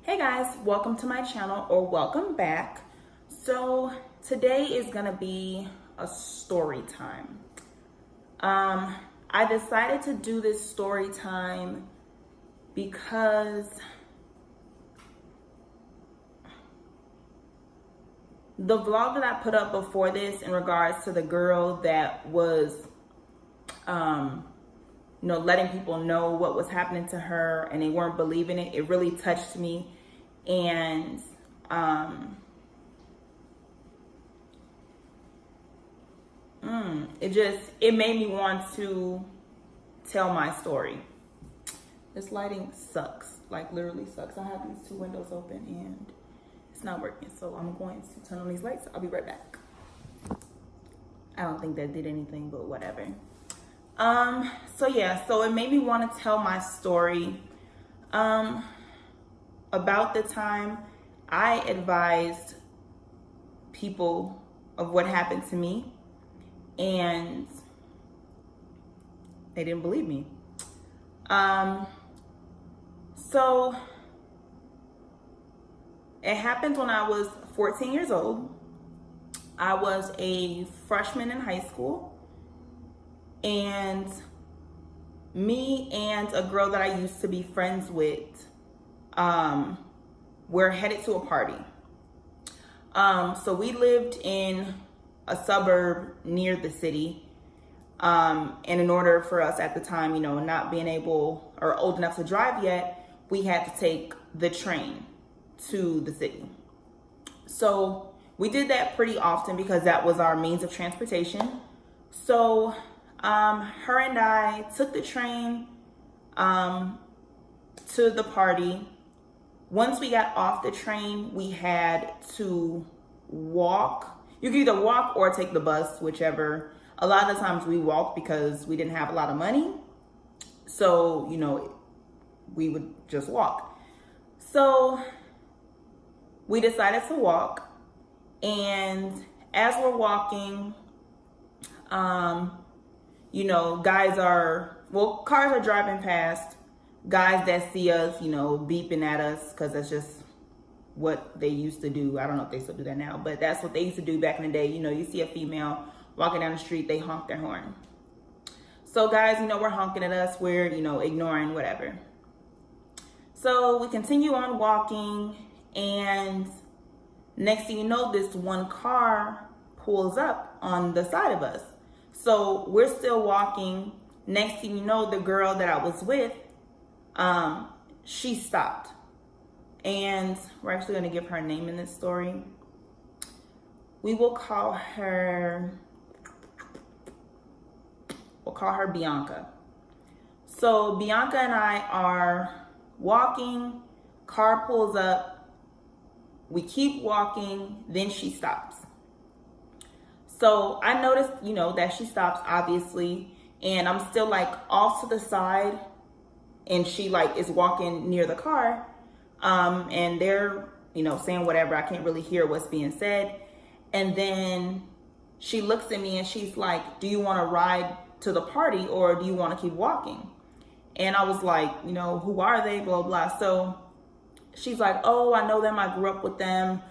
Hey guys, welcome to my channel, or welcome back. So today is gonna be a story time. I decided to do this story time because the vlog that I put up before this in regards to the girl that was letting people know what was happening to her and they weren't believing it, it really touched me. And it made me want to tell my story. This lighting sucks, like literally sucks. I have these two windows open and it's not working, so I'm going to turn on these lights. I'll be right back. I don't think that did anything, but whatever. So it made me want to tell my story about the time I advised people of what happened to me and they didn't believe me. So it happened when I was 14 years old. I was a freshman in high school. And me and a girl that I used to be friends with, we're headed to a party. So we lived in a suburb near the city. And in order for us at the time, not being able or old enough to drive yet, we had to take the train to the city. So we did that pretty often because that was our means of transportation. So her and I took the train to the party. Once we got off the train, we had to walk. You could either walk or take the bus, whichever. A lot of the times we walked because we didn't have a lot of money. So, we would just walk. So we decided to walk. And as we're walking, cars are driving past, guys that see us, beeping at us, because that's just what they used to do. I don't know if they still do that now, but that's what they used to do back in the day. You see a female walking down the street, they honk their horn. So guys, we're honking at us, we're, ignoring whatever. So we continue on walking, and next thing you know, this one car pulls up on the side of us. So we're still walking. Next thing you know, the girl that I was with, she stopped. And we're actually going to give her a name in this story. We will call her, Bianca. So Bianca and I are walking, car pulls up, we keep walking, then she stops. So I noticed, that she stops, obviously, and I'm still off to the side, and she is walking near the car, and they're, saying whatever. I can't really hear what's being said. And then she looks at me and she's like, do you want to ride to the party or do you want to keep walking? And I was like, who are they? Blah, blah. So she's like, oh, I know them. I grew up with them.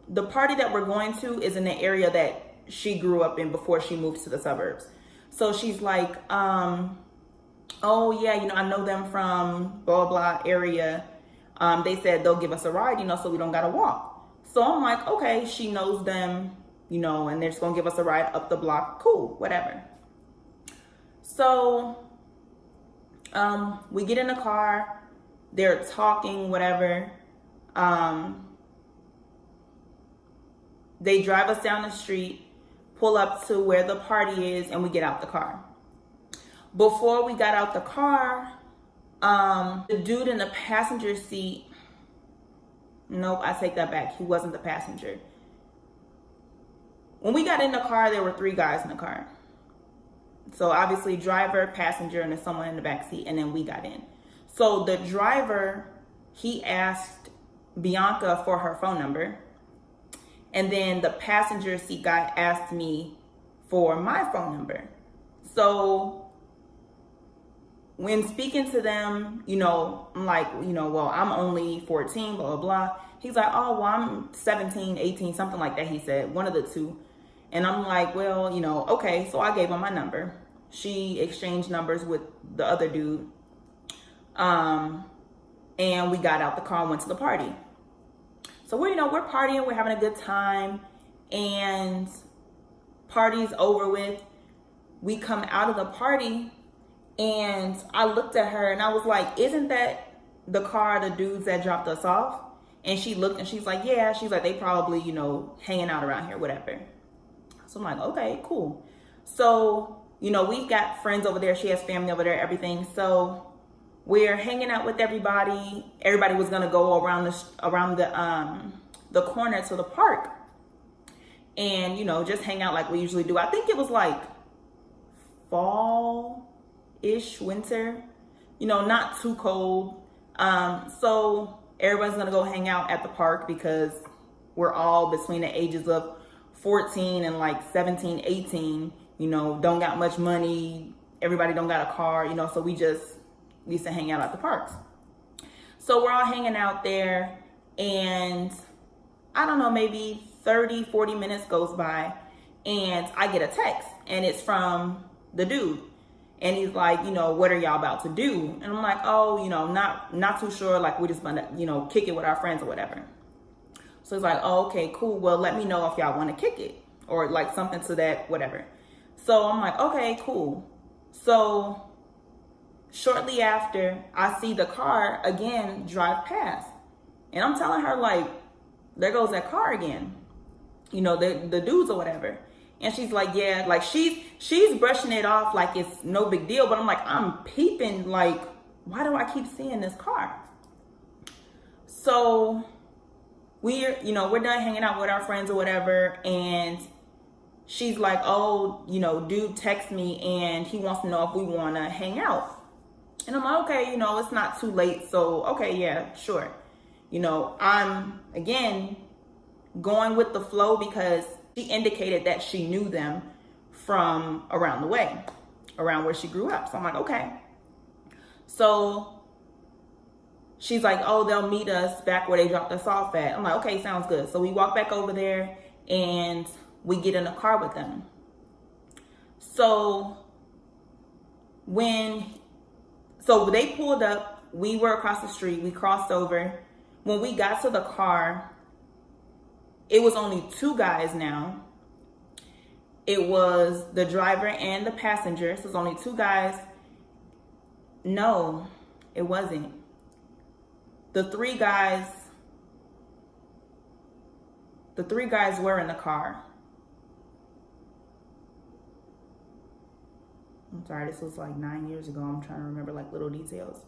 The party that we're going to is in the area that she grew up in before she moved to the suburbs. So she's like, oh yeah, I know them from blah, blah area. They said they'll give us a ride, so we don't gotta walk. So I'm like, okay, she knows them, and they're just gonna give us a ride up the block. Cool, whatever. So we get in the car, they're talking, whatever. They drive us down the street, pull up to where the party is, and we get out the car. Before we got out the car, the dude in the passenger seat, nope, I take that back. He wasn't the passenger. When we got in the car, there were 3 guys in the car. So obviously driver, passenger, and there's someone in the back seat, and then we got in. So the driver, he asked Bianca for her phone number. And then the passenger seat guy asked me for my phone number. So when speaking to them, you know, I'm like, you know, well, I'm only 14, blah, blah, blah. He's like, oh, well, I'm 17, 18, something like that, he said, one of the two. And I'm like, well, you know, okay. So I gave him my number. She exchanged numbers with the other dude. And we got out the car and went to the party. So we're partying, we're having a good time, and party's over with. We come out of the party, and I looked at her and I was like, isn't that the car, the dudes that dropped us off? And she looked and she's like, yeah. She's like, they probably, you know, hanging out around here, whatever. So I'm like, okay, cool. So, you know, we got friends over there. She has family over there, everything. So we're hanging out with everybody. Everybody was gonna go around the corner to the park, and, you know, just hang out like we usually do. I think it was like fall-ish, winter, you know, not too cold. So everybody's gonna go hang out at the park because we're all between the ages of 14 and like 17, 18, you know, don't got much money. Everybody don't got a car, you know, so we used to hang out at the parks. So we're all hanging out there, and I don't know, maybe 30, 40 minutes goes by, and I get a text, and it's from the dude. And he's like, you know, what are y'all about to do? And I'm like, oh, you know, not too sure. Like, we're just gonna, you know, kick it with our friends or whatever. So he's like, oh, okay, cool. Well, let me know if y'all want to kick it or like something to that, whatever. So I'm like, okay, cool. So shortly after, I see the car again drive past, and I'm telling her, like, there goes that car again, you know, the dudes or whatever. And she's like, yeah, like she's brushing it off like it's no big deal. But I'm like, I'm peeping, like, why do I keep seeing this car? So we're done hanging out with our friends or whatever. And she's like, oh, you know, dude text me and he wants to know if we want to hang out. And I'm like, okay, you know, it's not too late. So, okay, yeah, sure. You know, I'm, again, going with the flow because she indicated that she knew them from around the way, around where she grew up. So I'm like, okay. So she's like, oh, they'll meet us back where they dropped us off at. I'm like, okay, sounds good. So we walk back over there and we get in a car with them. So they pulled up, we were across the street, we crossed over. When we got to the car, it was only two guys now. It was the driver and the passenger. So it was only two guys. No, it wasn't. The three guys were in the car. I'm sorry, this was like 9 years ago. I'm trying to remember like little details.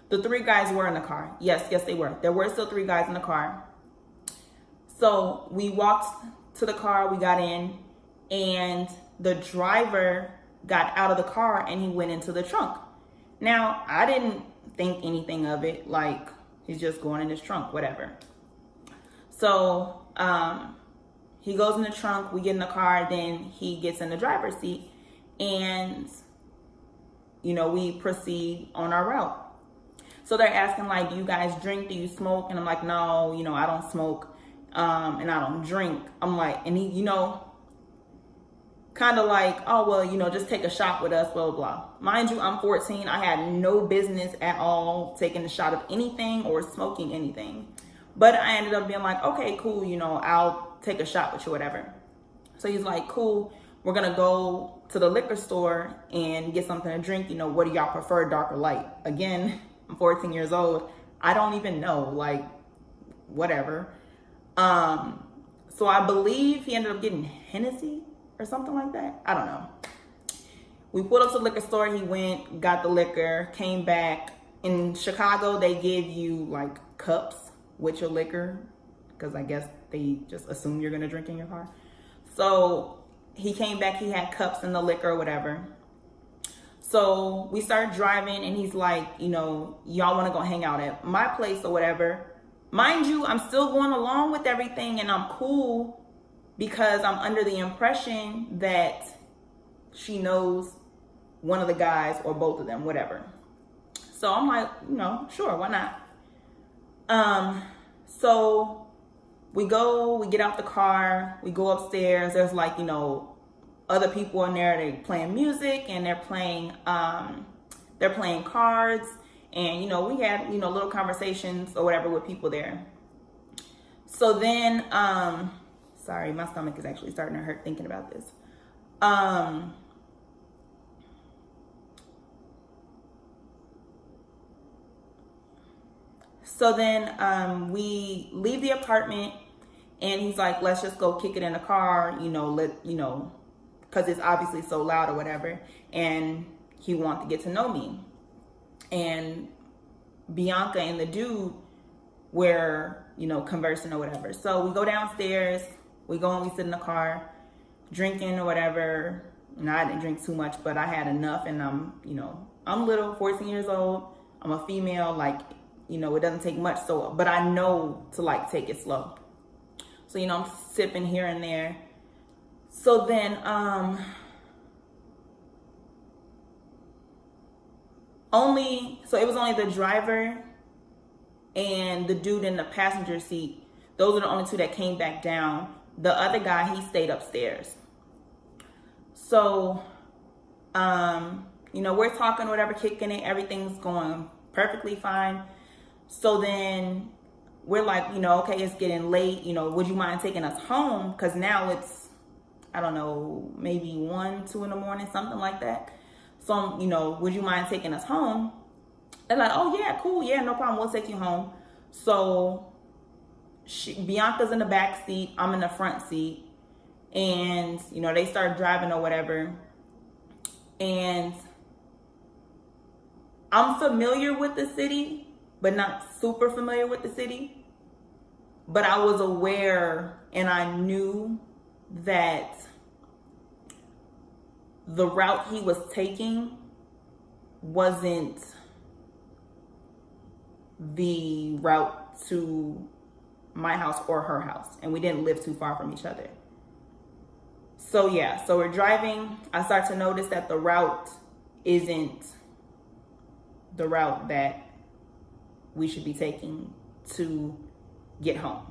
The three guys were in the car. Yes, they were. There were still three guys in the car. So we walked to the car, we got in, and the driver got out of the car and he went into the trunk. Now, I didn't think anything of it, like he's just going in his trunk, whatever. So he goes in the trunk, we get in the car, then he gets in the driver's seat, and, you know, we proceed on our route. So they're asking, like, do you guys drink? Do you smoke? And I'm like, no, you know, I don't smoke, and I don't drink. I'm like, and he, you know, kind of like, oh, well, you know, just take a shot with us, blah, blah, blah. Mind you, I'm 14. I had no business at all taking a shot of anything or smoking anything. But I ended up being like, okay, cool, you know, I'll take a shot with you, whatever. So he's like, cool, we're going to go to the liquor store and get something to drink. You know, what do y'all prefer, dark or light? Again, I'm 14 years old. I don't even know, like, whatever. So I believe he ended up getting Hennessy or something like that. I don't know. We pulled up to the liquor store. He went, got the liquor, came back. In Chicago, they give you like cups with your liquor because I guess they just assume you're going to drink in your car. So he came back. He had cups in the liquor or whatever. So we started driving and he's like, you know, y'all want to go hang out at my place or whatever. Mind you, I'm still going along with everything and I'm cool because I'm under the impression that she knows one of the guys or both of them, whatever. So I'm like, sure, why not? So we get out the car, we go upstairs. There's like, other people in there. They playing music and they're playing cards. And, we had, little conversations or whatever with people there. So then, sorry, my stomach is actually starting to hurt thinking about this. So then we leave the apartment and he's like, let's just go kick it in the car, because it's obviously so loud or whatever. And he wanted to get to know me. And Bianca and the dude were, conversing or whatever. So we go downstairs, we go and we sit in the car, drinking or whatever. I didn't drink too much, but I had enough. And I'm little, 14 years old. I'm a female, it doesn't take much. So, but I know to take it slow. So, I'm sipping here and there. So then, it was only the driver and the dude in the passenger seat. Those are the only two that came back down. The other guy, he stayed upstairs. So, we're talking, whatever, kicking it. Everything's going perfectly fine. So then we're like, okay, it's getting late. Would you mind taking us home? Because now it's, I don't know, maybe 1, 2 in the morning, something like that. So, would you mind taking us home? They're like, oh, yeah, cool. Yeah, no problem. We'll take you home. So Bianca's in the back seat. I'm in the front seat. And, they start driving or whatever. And I'm familiar with the city, but not super familiar with the city. But I was aware and I knew that the route he was taking wasn't the route to my house or her house. And we didn't live too far from each other. So yeah, so we're driving. I start to notice that the route isn't the route that we should be taking to get home.